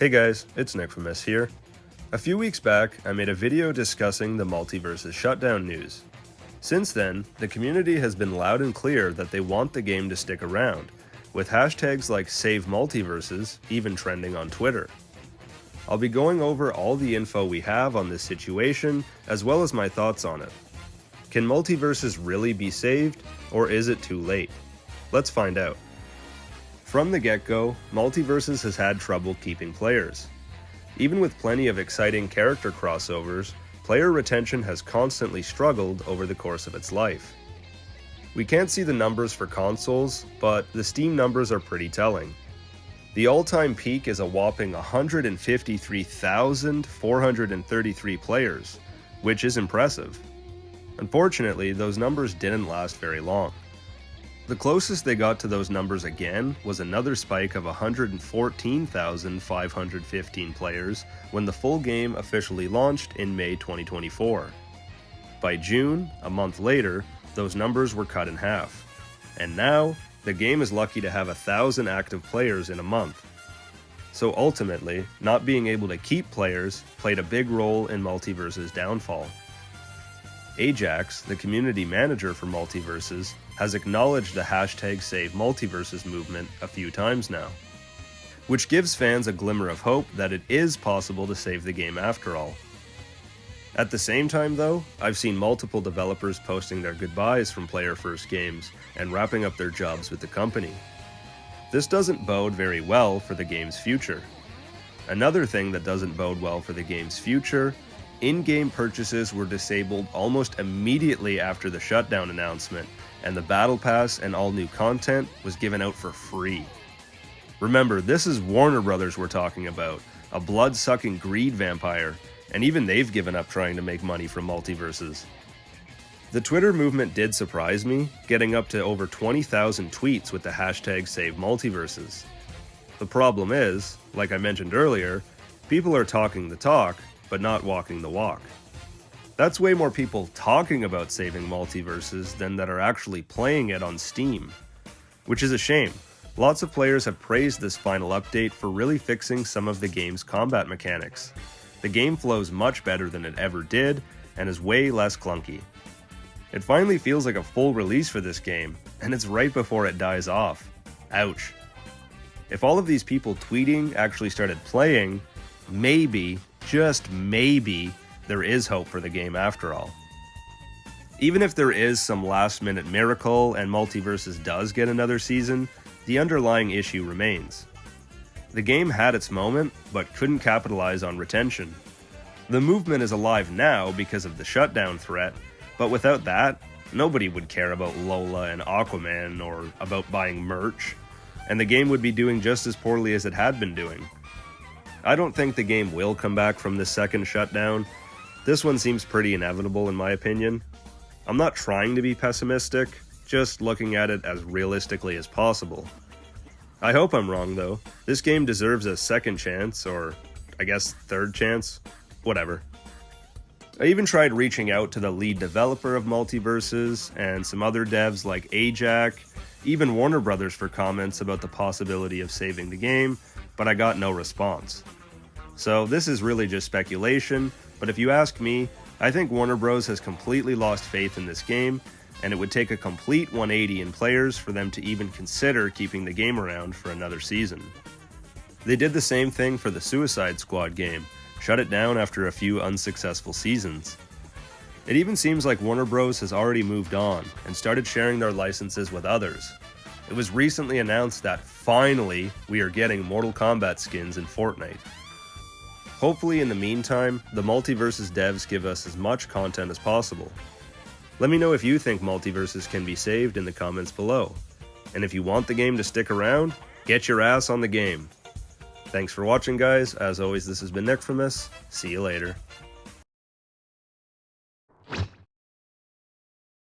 Hey guys, it's Nick from here. A few weeks back, I made a video discussing the MultiVersus shutdown news. Since then, the community has been loud and clear that they want the game to stick around, with hashtags like Save MultiVersus even trending on Twitter. I'll be going over all the info we have on this situation, as well as my thoughts on it. Can MultiVersus really be saved, or is it too late? Let's find out. From the get-go, MultiVersus has had trouble keeping players. Even with plenty of exciting character crossovers, player retention has constantly struggled over the course of its life. We can't see the numbers for consoles, but the Steam numbers are pretty telling. The all-time peak is a whopping 153,433 players, which is impressive. Unfortunately, those numbers didn't last very long. The closest they got to those numbers again was another spike of 114,515 players when the full game officially launched in May 2024. By June, a month later, those numbers were cut in half. And now, the game is lucky to have 1,000 active players in a month. So ultimately, not being able to keep players played a big role in MultiVersus' downfall. Ajax, the community manager for MultiVersus, has acknowledged the hashtag Save MultiVersus movement a few times now, which gives fans a glimmer of hope that it is possible to save the game after all. At the same time though, I've seen multiple developers posting their goodbyes from player-first games and wrapping up their jobs with the company. This doesn't bode very well for the game's future. Another thing that doesn't bode well for the game's future, in-game purchases were disabled almost immediately after the shutdown announcement, and the Battle Pass and all new content was given out for free. Remember, this is Warner Brothers we're talking about, a blood-sucking greed vampire, and even they've given up trying to make money from MultiVersus. The Twitter movement did surprise me, getting up to over 20,000 tweets with the hashtag Save MultiVersus. The problem is, like I mentioned earlier, people are talking the talk, but not walking the walk. That's way more people talking about saving MultiVersus than that are actually playing it on Steam. Which is a shame. Lots of players have praised this final update for really fixing some of the game's combat mechanics. The game flows much better than it ever did, and is way less clunky. It finally feels like a full release for this game, and it's right before it dies off. Ouch. If all of these people tweeting actually started playing, maybe, just maybe, there is hope for the game after all. Even if there is some last-minute miracle and MultiVersus does get another season, the underlying issue remains. The game had its moment, but couldn't capitalize on retention. The movement is alive now because of the shutdown threat, but without that, nobody would care about Lola and Aquaman or about buying merch, and the game would be doing just as poorly as it had been doing. I don't think the game will come back from this second shutdown. This one seems pretty inevitable in my opinion. I'm not trying to be pessimistic, just looking at it as realistically as possible. I hope I'm wrong though. This game deserves a second chance, or I guess third chance, whatever. I even tried reaching out to the lead developer of MultiVersus and some other devs like Ajax, even Warner Brothers for comments about the possibility of saving the game, but I got no response. So this is really just speculation, but if you ask me, I think Warner Bros. Has completely lost faith in this game, and it would take a complete 180 in players for them to even consider keeping the game around for another season. They did the same thing for the Suicide Squad game, shut it down after a few unsuccessful seasons. It even seems like Warner Bros. Has already moved on and started sharing their licenses with others. It was recently announced that finally we are getting Mortal Kombat skins in Fortnite. Hopefully in the meantime, the MultiVersus devs give us as much content as possible. Let me know if you think MultiVersus can be saved in the comments below. And if you want the game to stick around, get your ass on the game. Thanks for watching guys, as always this has been Nick from see you later.